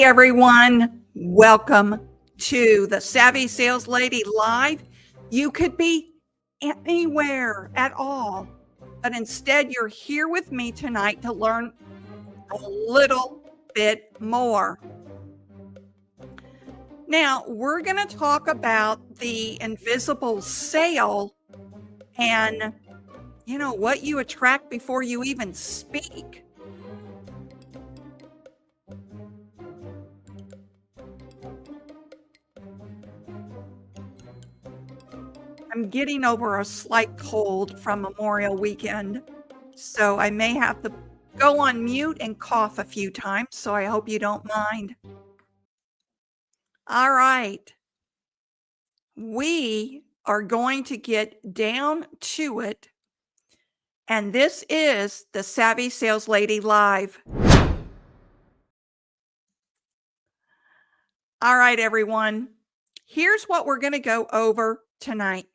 everyone. Welcome to the Savvy Sales Lady Live. You could be anywhere at all, but instead you're here with me tonight to learn a little bit more. Now, we're going to talk about the invisible sale and, what you attract before you even speak. I'm getting over a slight cold from Memorial Weekend, so I may have to go on mute and cough a few times, so I hope you don't mind. All right. We are going to get down to it, and this is the Savvy Sales Lady Live. All right, everyone. Here's what we're going to go over tonight.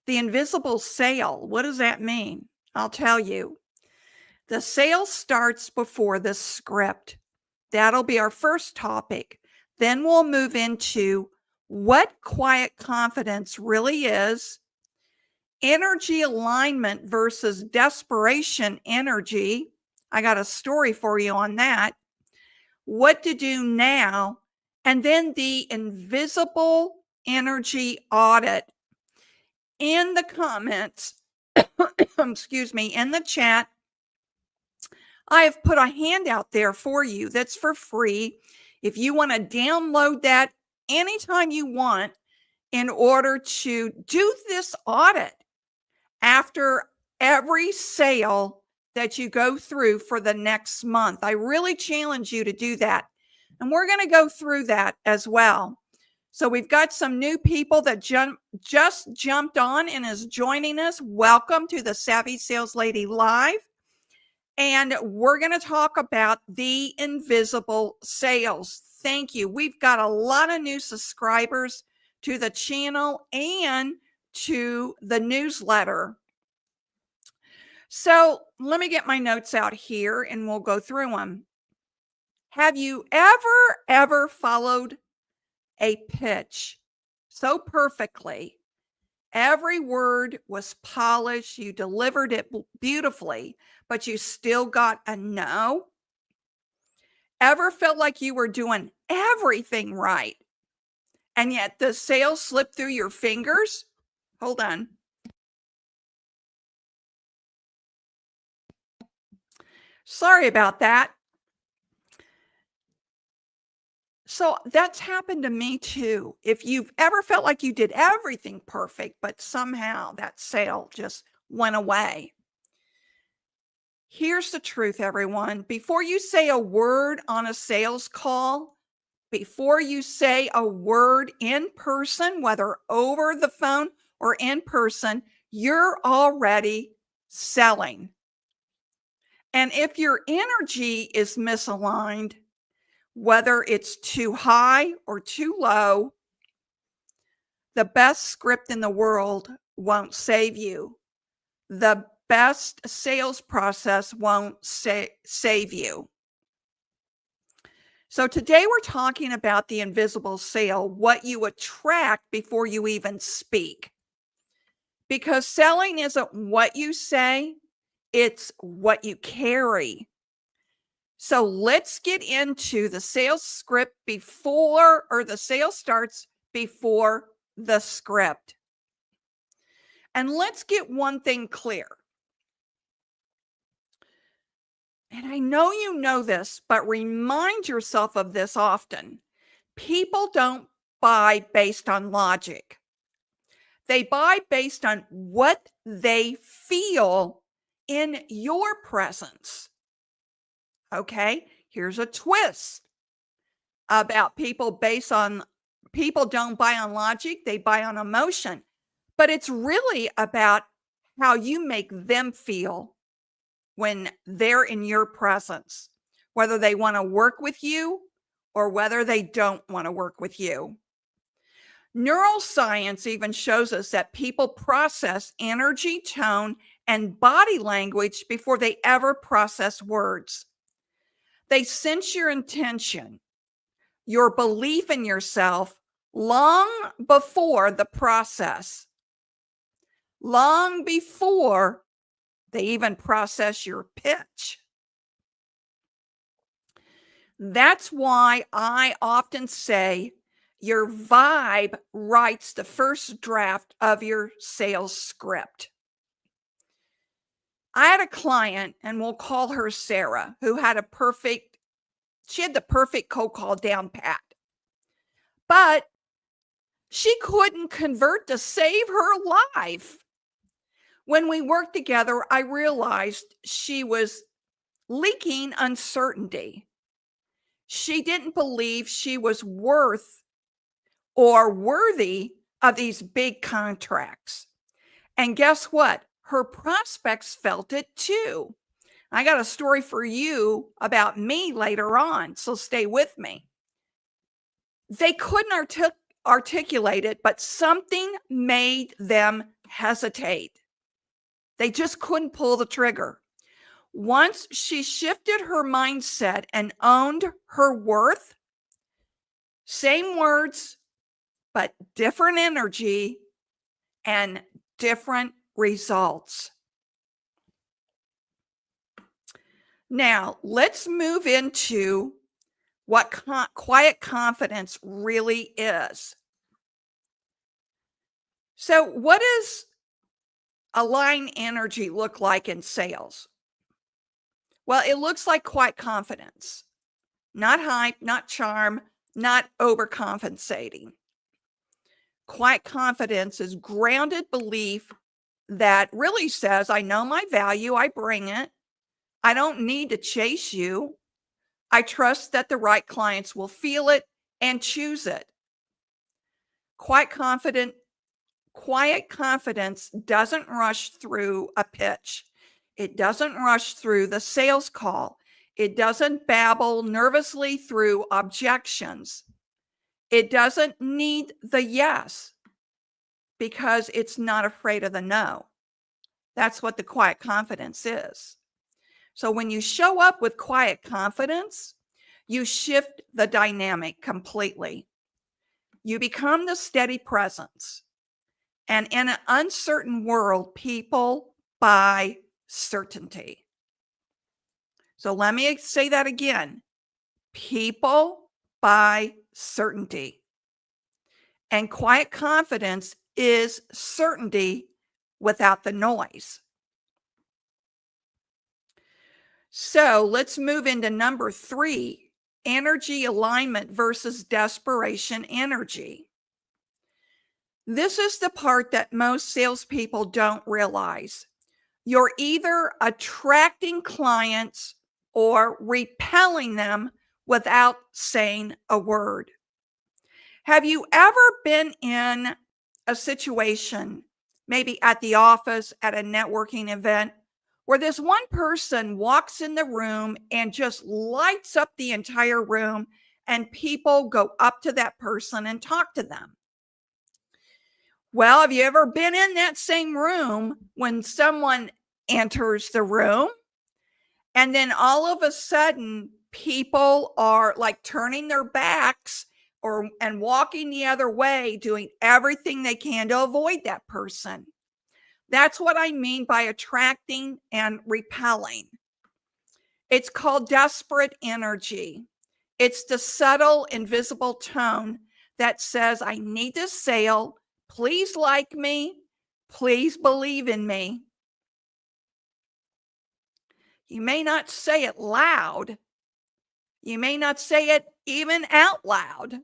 The invisible sale. What does that mean? I'll tell you. The sale starts before the script. That'll be our first topic. Then we'll move into what quiet confidence really is, energy alignment versus desperation energy. I got a story for you on that. What to do now, and then the invisible energy audit. In the comments, excuse me, in the chat, I have put a handout there for you that's for free. If you want to download that anytime you want in order to do this audit after every sale that you go through for the next month. I really challenge you to do that. And we're going to go through that as well. So we've got some new people that just jumped on and is joining us. Welcome to the Savvy Sales Lady Live. And we're going to talk about the invisible sales. Thank you. We've got a lot of new subscribers to the channel and to the newsletter. So let me get my notes out here and we'll go through them. Have you ever followed a pitch so perfectly? Every word was polished. You delivered it beautifully, but you still got a no? Ever felt like you were doing everything right, and yet the sale slipped through your fingers? Hold on. Sorry about that. So that's happened to me too. If you've ever felt like you did everything perfect, but somehow that sale just went away. Here's the truth, everyone. Before you say a word on a sales call, before you say a word in person, whether over the phone or in person, you're already selling. And if your energy is misaligned, whether it's too high or too low, the best script in the world won't save you. The best sales process won't save you. So today we're talking about the invisible sale, what you attract before you even speak. Because selling isn't what you say, it's what you carry. So let's get into the sales script before, or the sales starts before the script. And let's get one thing clear. And I know you know this, but remind yourself of this often. People don't buy based on logic. They buy based on what they feel in your presence. Okay, here's a twist about people don't buy on logic, they buy on emotion. But it's really about how you make them feel when they're in your presence, whether they want to work with you or whether they don't want to work with you. Neuroscience even shows us that people process energy, tone, and body language before they ever process words. They sense your intention, your belief in yourself long before the process, long before they even process your pitch. That's why I often say your vibe writes the first draft of your sales script. I had a client, and we'll call her Sarah, who had the perfect cold call down pat. But she couldn't convert to save her life. When we worked together, I realized she was leaking uncertainty. She didn't believe she was worth or worthy of these big contracts. And guess what? Her prospects felt it too. I got a story for you about me later on, so stay with me. They couldn't articulate it, but something made them hesitate. They just couldn't pull the trigger. Once she shifted her mindset and owned her worth, same words, but different energy and different results. Now, let's move into what quiet confidence really is. So, what does aligned energy look like in sales? Well, it looks like quiet confidence, not hype, not charm, not overcompensating. Quiet confidence is grounded belief that really says, I know my value, I bring it. I don't need to chase you. I trust that the right clients will feel it and choose it. Quiet confidence doesn't rush through a pitch. It doesn't rush through the sales call. It doesn't babble nervously through objections. It doesn't need the yes because it's not afraid of the no. That's what the quiet confidence is. So when you show up with quiet confidence, you shift the dynamic completely. You become the steady presence. And in an uncertain world, people buy certainty. So let me say that again. People buy certainty. And quiet confidence is certainty without the noise. So let's move into number 3, energy alignment versus desperation energy. This is the part that most salespeople don't realize. You're either attracting clients or repelling them without saying a word. Have you ever been in a situation, maybe at the office, at a networking event, where this one person walks in the room and just lights up the entire room, and people go up to that person and talk to them? Well, have you ever been in that same room when someone enters the room and then all of a sudden people are like turning their backs and walking the other way, doing everything they can to avoid that person? That's what I mean by attracting and repelling. It's called desperate energy. It's the subtle, invisible tone that says, I need this sale. Please like me. Please believe in me. You may not say it loud. You may not say it even out loud,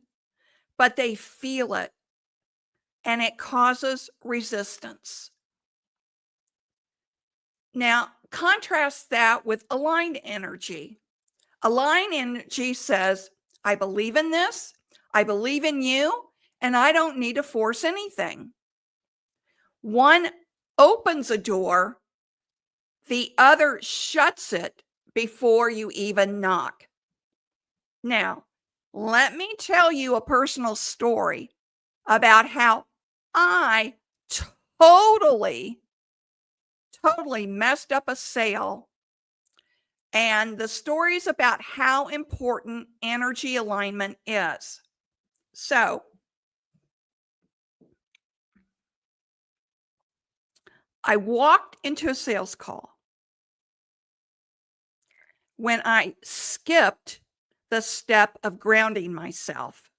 but they feel it, and it causes resistance. Now, contrast that with aligned energy. Aligned energy says, I believe in this, I believe in you, and I don't need to force anything. One opens a door, the other shuts it before you even knock. Now, let me tell you a personal story about how I totally messed up a sale And the story is about how important energy alignment is. So, I walked into a sales call when I skipped the step of grounding myself.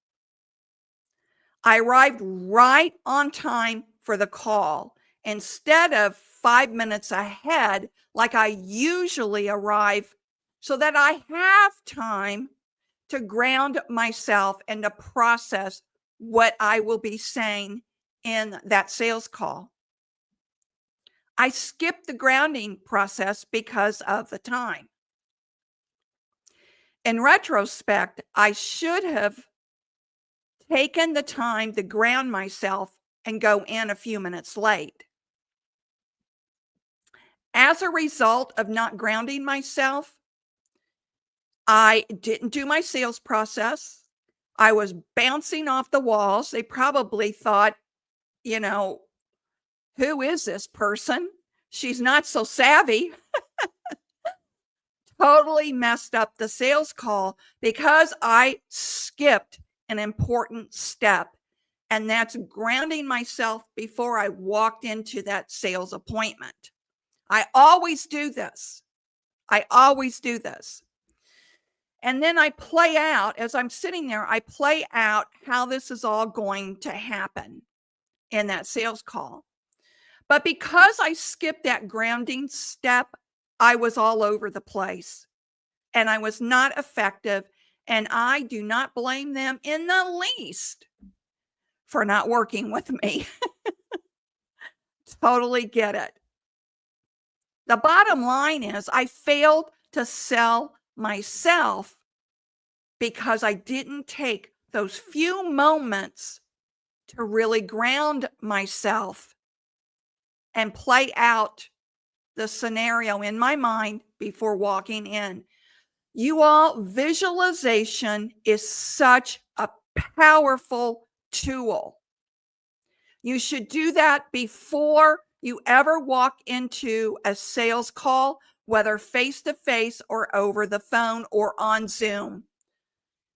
I arrived right on time for the call instead of 5 minutes ahead like I usually arrive, so that I have time to ground myself and to process what I will be saying in that sales call. I skipped the grounding process because of the time. In retrospect, I should have taken the time to ground myself and go in a few minutes late. As a result of not grounding myself, I didn't do my sales process. I was bouncing off the walls. They probably thought, you know, who is this person? She's not so savvy. Totally messed up the sales call because I skipped an important step. And that's grounding myself before I walked into that sales appointment. I always do this. I always do this. And then I play out, as I'm sitting there, I play out how this is all going to happen in that sales call. But because I skipped that grounding step, I was all over the place and I was not effective. And I do not blame them in the least for not working with me. Totally get it. The bottom line is I failed to sell myself because I didn't take those few moments to really ground myself and play out the scenario in my mind before walking in. You all, visualization is such a powerful tool. You should do that before you ever walk into a sales call, whether face to face or over the phone or on Zoom.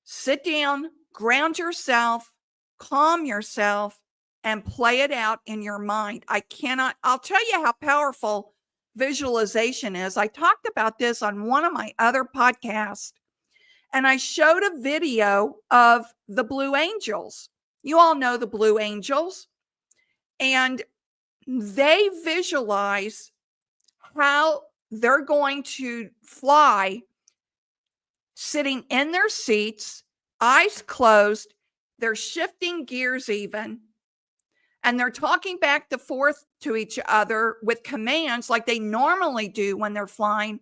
Sit down, ground yourself, calm yourself, and play it out in your mind. I'll tell you how powerful visualization is. I talked about this on one of my other podcasts, and I showed a video of the Blue Angels. You all know the Blue Angels, and they visualize how they're going to fly sitting in their seats, eyes closed. They're shifting gears even, and they're talking back and forth to each other with commands like they normally do when they're flying.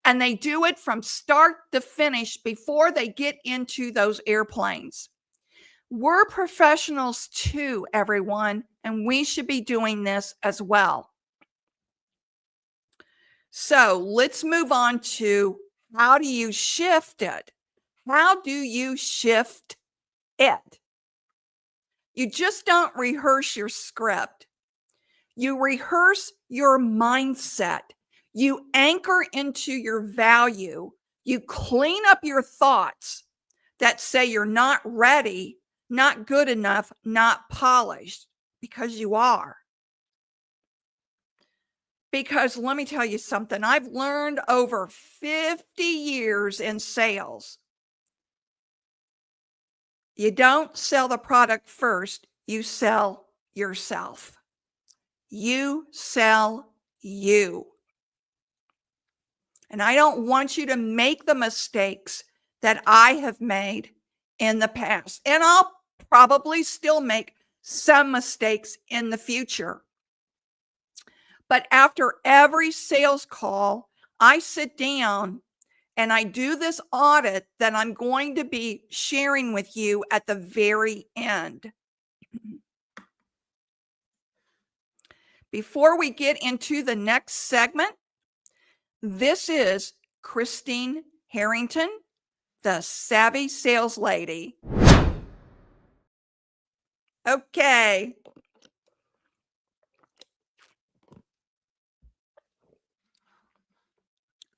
And they do it from start to finish before they get into those airplanes. We're professionals too, everyone, and we should be doing this as well. So let's move on to how do you shift it? How do you shift it? You just don't rehearse your script. You rehearse your mindset. You anchor into your value. You clean up your thoughts that say you're not ready, not good enough, not polished, because you are. Because let me tell you something, I've learned over 50 years in sales. You don't sell the product first, you sell yourself. You sell you. And I don't want you to make the mistakes that I have made in the past. And I'll probably still make some mistakes in the future. But after every sales call, I sit down and I do this audit that I'm going to be sharing with you at the very end. Before we get into the next segment, this is Christine Harrington, the Savvy Sales Lady. Okay.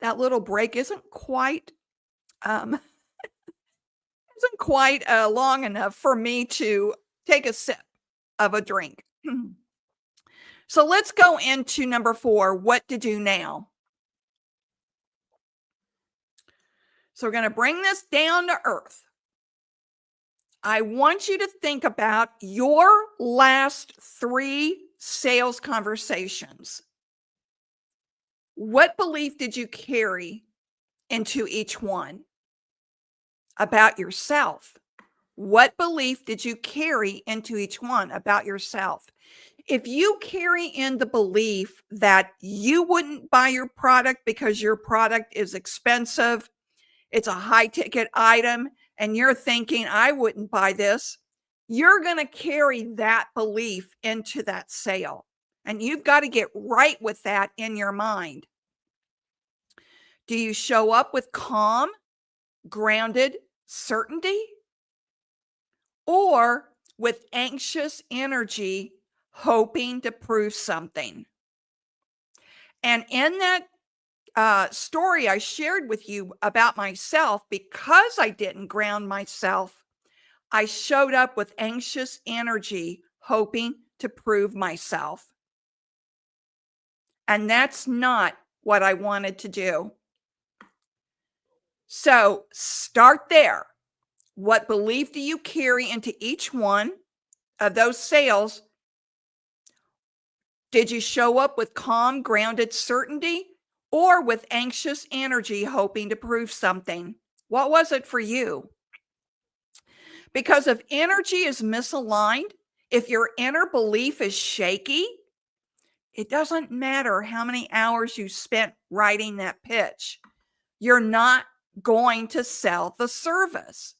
that little break isn't quite um, isn't quite long enough for me to take a sip of a drink. So let's go into number 4, what to do now. So we're going to bring this down to earth. I want you to think about your last 3 sales conversations. What belief did you carry into each one about yourself? What belief did you carry into each one about yourself? If you carry in the belief that you wouldn't buy your product because your product is expensive, it's a high ticket item, and you're thinking, I wouldn't buy this, you're going to carry that belief into that sale. And you've got to get right with that in your mind. Do you show up with calm, grounded certainty? Or with anxious energy, hoping to prove something? And in that story I shared with you about myself, because I didn't ground myself, I showed up with anxious energy, hoping to prove myself. And that's not what I wanted to do. So start there. What belief do you carry into each one of those sales? Did you show up with calm, grounded certainty, or with anxious energy, hoping to prove something? What was it for you? Because if energy is misaligned, if your inner belief is shaky, it doesn't matter how many hours you spent writing that pitch. You're not going to sell the service.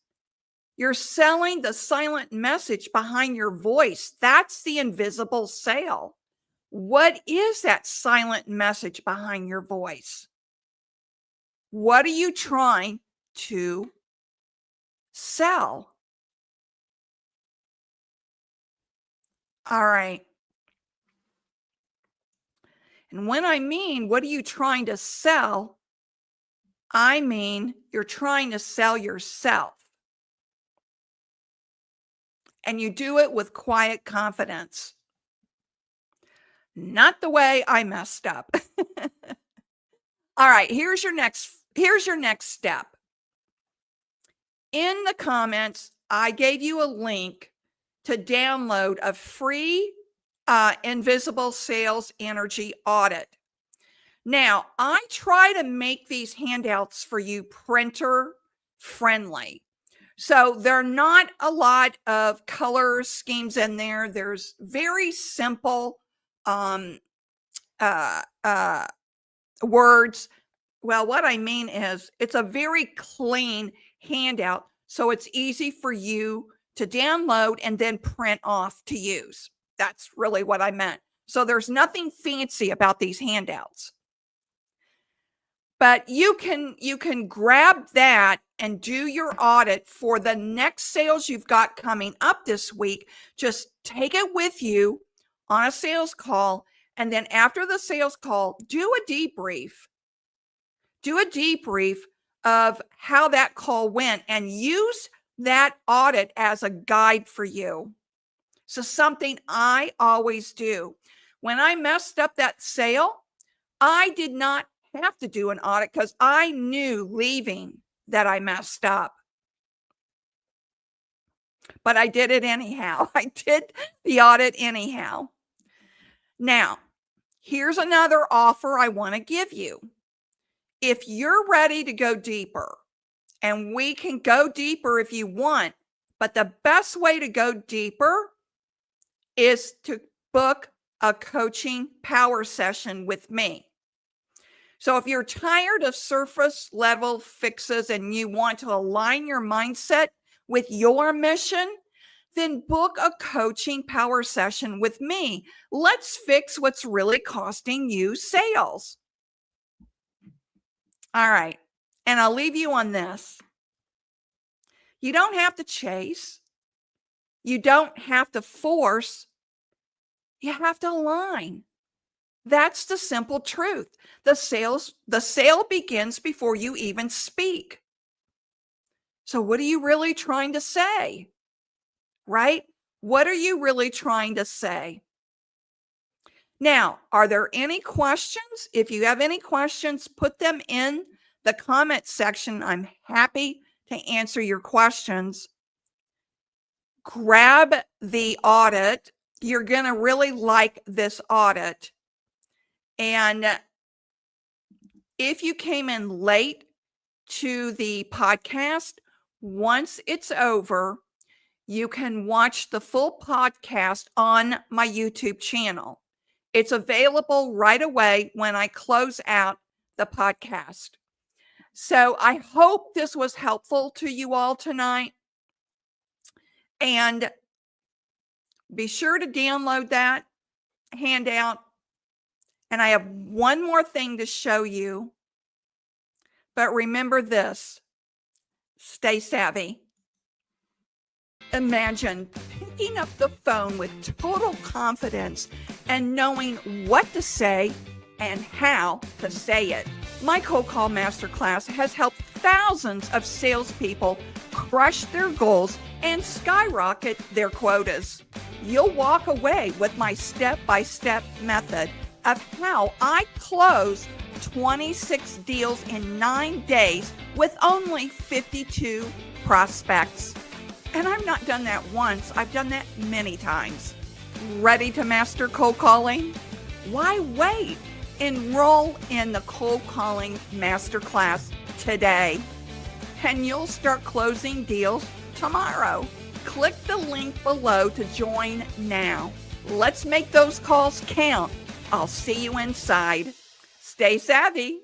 You're selling the silent message behind your voice. That's the invisible sale. What is that silent message behind your voice? What are you trying to sell? All right. And when I mean, what are you trying to sell? I mean, you're trying to sell yourself. And you do it with quiet confidence. Not the way I messed up. All right, here's your next step. In the comments, I gave you a link to download a free invisible sales energy audit. Now, I try to make these handouts for you printer friendly. So there are not a lot of color schemes in there. There's very simple um, uh, uh, words. Well, what I mean is it's a very clean handout, so it's easy for you to download and then print off to use. That's really what I meant. So there's nothing fancy about these handouts. But you can grab that and do your audit for the next sales you've got coming up this week. Just take it with you on a sales call, and then after the sales call, do a debrief. Do a debrief of how that call went and use that audit as a guide for you. So something I always do. When I messed up that sale, I did not have to do an audit because I knew leaving that I messed up. But I did it anyhow. I did the audit anyhow. Now, here's another offer I want to give you. If you're ready to go deeper, and we can go deeper if you want, but the best way to go deeper is to book a coaching power session with me. So if you're tired of surface level fixes and you want to align your mindset with your mission, then book a coaching power session with me. Let's fix what's really costing you sales. All right. And I'll leave you on this. You don't have to chase. You don't have to force. You have to align. That's the simple truth. The sale begins before you even speak. So what are you really trying to say? Right? What are you really trying to say? Now, are there any questions? If you have any questions, put them in the comment section. I'm happy to answer your questions. Grab the audit. You're going to really like this audit. And if you came in late to the podcast, once it's over, you can watch the full podcast on my YouTube channel. It's available right away when I close out the podcast. So I hope this was helpful to you all tonight. And be sure to download that handout. And I have one more thing to show you. But remember this, stay savvy. Imagine picking up the phone with total confidence and knowing what to say and how to say it. My Cold Call Masterclass has helped thousands of salespeople crush their goals and skyrocket their quotas. You'll walk away with my step-by-step method of how I close 26 deals in 9 days with only 52 prospects. And I've not done that once. I've done that many times. Ready to master cold calling? Why wait? Enroll in the Cold Calling Masterclass today, and you'll start closing deals tomorrow. Click the link below to join now. Let's make those calls count. I'll see you inside. Stay savvy.